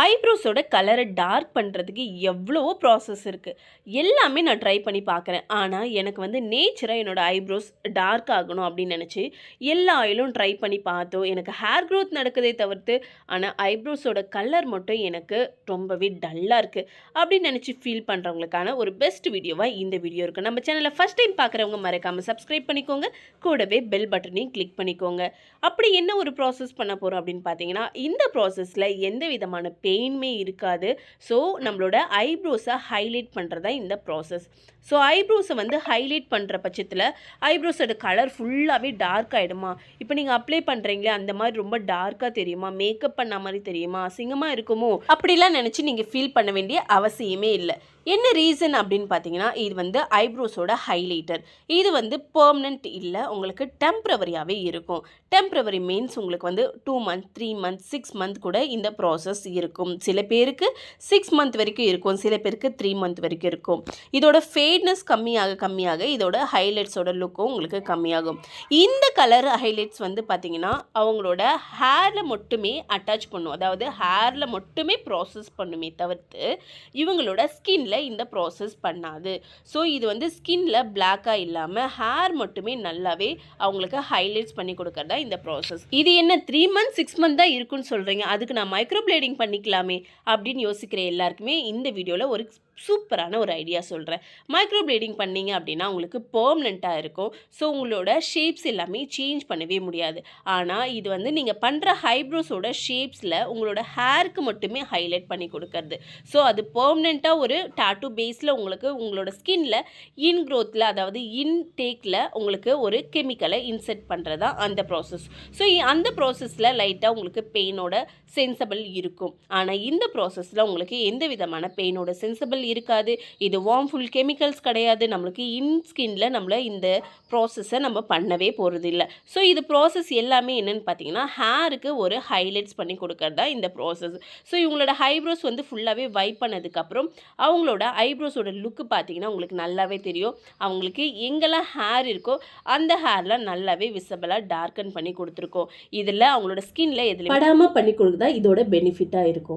ஐப்ரோஸோட கலரை டார்க் பண்ணுறதுக்கு எவ்வளவோ ப்ராசஸ் இருக்குது. எல்லாமே நான் ட்ரை பண்ணி பார்க்குறேன். ஆனால் எனக்கு வந்து நேச்சராக என்னோடய ஐப்ரோஸ் டார்க் ஆகணும் அப்படின்னு நினச்சி எல்லா ஆயிலும் ட்ரை பண்ணி பார்த்தோம். எனக்கு ஹேர் க்ரோத் நடக்குதே தவிர்த்து, ஆனால் ஐப்ரோஸோட கலர் மட்டும் எனக்கு ரொம்பவே டல்லாக இருக்குது அப்படின்னு நினச்சி ஃபீல் பண்ணுறவங்களுக்கான ஒரு பெஸ்ட் வீடியோவாக இந்த வீடியோ இருக்குது. நம்ம சேனலை ஃபஸ்ட் டைம் பார்க்குறவங்க மறக்காமல் சப்ஸ்கிரைப் பண்ணிக்கோங்க. கூடவே பெல் பட்டனையும் கிளிக் பண்ணிக்கோங்க. அப்படி என்ன ஒரு ப்ராசஸ் பண்ண போகிறோம் அப்படின்னு பார்த்தீங்கன்னா, இந்த ப்ராசஸில் எந்த விதமான பெயின்மே இருக்காது. ஸோ நம்மளோட ஐப்ரோஸை ஹைலைட் பண்ணுறது தான் இந்த ப்ராசஸ். ஸோ ஐப்ரோஸை வந்து ஹைலைட் பண்ணுற பட்சத்தில் ஐப்ரோஸோட கலர் ஃபுல்லாகவே டார்க் ஆகிடுமா, இப்போ நீங்கள் அப்ளை பண்ணுறீங்களே அந்த மாதிரி ரொம்ப டார்க்காக தெரியுமா, மேக்கப் பண்ண மாதிரி தெரியுமா, அசிங்கமாக இருக்குமோ அப்படிலாம் நினச்சி நீங்கள் ஃபீல் பண்ண வேண்டிய அவசியமே இல்லை. என்ன ரீசன் அப்படின்னு பார்த்தீங்கன்னா, இது வந்து ஐப்ரோஸோட ஹைலைட்டர். இது வந்து பெர்மனன்ட் இல்லை, உங்களுக்கு டெம்ப்ரவரியாகவே இருக்கும். டெம்ப்ரவரி மீன்ஸ் உங்களுக்கு வந்து 2 மந்த் 3 மந்த் 6 மந்த் கூட இந்த ப்ராசஸ் இருக்கும். சில பேருக்கு 6 மந்த் வரைக்கும் இருக்கும், சில பேருக்கு 3 மந்த் வரைக்கும் இருக்கும். இதோட ஃபேட்னஸ் கம்மியாக இதோட ஹைலைட்ஸோட லுக்கும் உங்களுக்கு கம்மியாகும். இந்த கலர் ஹைலைட்ஸ் வந்து பார்த்தீங்கன்னா அவங்களோட ஹேரில் மட்டுமே அட்டாச் பண்ணும், அதாவது ஹேரில் மட்டுமே ப்ராசஸ் பண்ணுமே தவிர்த்து இவங்களோட ஸ்கின்ல இந்த ப்ராசஸ் பண்ணாது. ஸோ இது வந்து ஸ்கின்ல பிளாக்காக இல்லாமல் ஹேர் மட்டுமே நல்லாவே அவங்களுக்கு ஹைலைட்ஸ் பண்ணி கொடுக்கறதா இந்த ப்ராசஸ். இது என்ன 3 மந்த் 6 மந்த் தான் இருக்குன்னு சொல்கிறீங்க, அதுக்கு நான் மைக்ரோப்ளேடிங் பண்ணிக்கலாமே அப்படின்னு யோசிக்கிற எல்லாருக்குமே இந்த வீடியோவில் ஒரு சூப்பரான ஒரு ஐடியா சொல்கிறேன். மைக்ரோப்ளேடிங் பண்ணிங்க அப்படின்னா உங்களுக்கு பெர்மனெண்ட்டாக இருக்கும். ஸோ உங்களோட ஷேப்ஸ் எல்லாமே சேஞ்ச் பண்ணவே முடியாது. ஆனால் இது வந்து நீங்கள் பண்ணுற ஐப்ரோஸோட ஷேப்ஸில் உங்களோட ஹேருக்கு மட்டுமே ஹைலைட் பண்ணி கொடுக்கறது. ஸோ அது பெர்மனெண்ட்டாக ஒரு டாட்டூ பேஸில் உங்களுக்கு உங்களோட ஸ்கின்ல இன்க்ரோத்தில், அதாவது இன்டேக்கில் உங்களுக்கு ஒரு கெமிக்கலை இன்செர்ட் பண்ணுறது தான் அந்த ப்ராசஸ். ஸோ அந்த ப்ராசஸில் லைட்டாக உங்களுக்கு பெயினோட சென்சபிள் இருக்கும். ஆனால் இந்த ப்ராசஸில் உங்களுக்கு எந்த விதமான பெயினோட சென்சபிள் இருக்காது. இது வார்ம்ஃபுல் கெமிக்கல்ஸ் கிடையாது. நம்மளுக்கு ஸ்கின்ல நம்மள இந்த ப்ராசஸை நம்ம பண்ணவே போகிறது இல்லை. ஸோ இது ப்ராசஸ் எல்லாமே என்னென்னு பார்த்தீங்கன்னா ஹேருக்கு ஒரு ஹைலைட்ஸ் பண்ணி கொடுக்கறது தான் இந்த ப்ராசஸ். ஸோ இவங்களோட ஐப்ரோஸ் வந்து ஃபுல்லாகவே வைப் பண்ணதுக்கப்புறம் அவங்களோட ஐப்ரோஸோட லுக்கு பார்த்தீங்கன்னா உங்களுக்கு நல்லாவே தெரியும். அவங்களுக்கு எங்கெல்லாம் ஹேர் இருக்கோ அந்த ஹேர்லாம் நல்லாவே விசிபிளாக டார்க்கன் பண்ணி கொடுத்துருக்கோம். இதில் அவங்களோட ஸ்கின்ல எதில் படாமல் பண்ணி கொடுக்குறதா இதோட பெனிஃபிட்டாக இருக்கும்.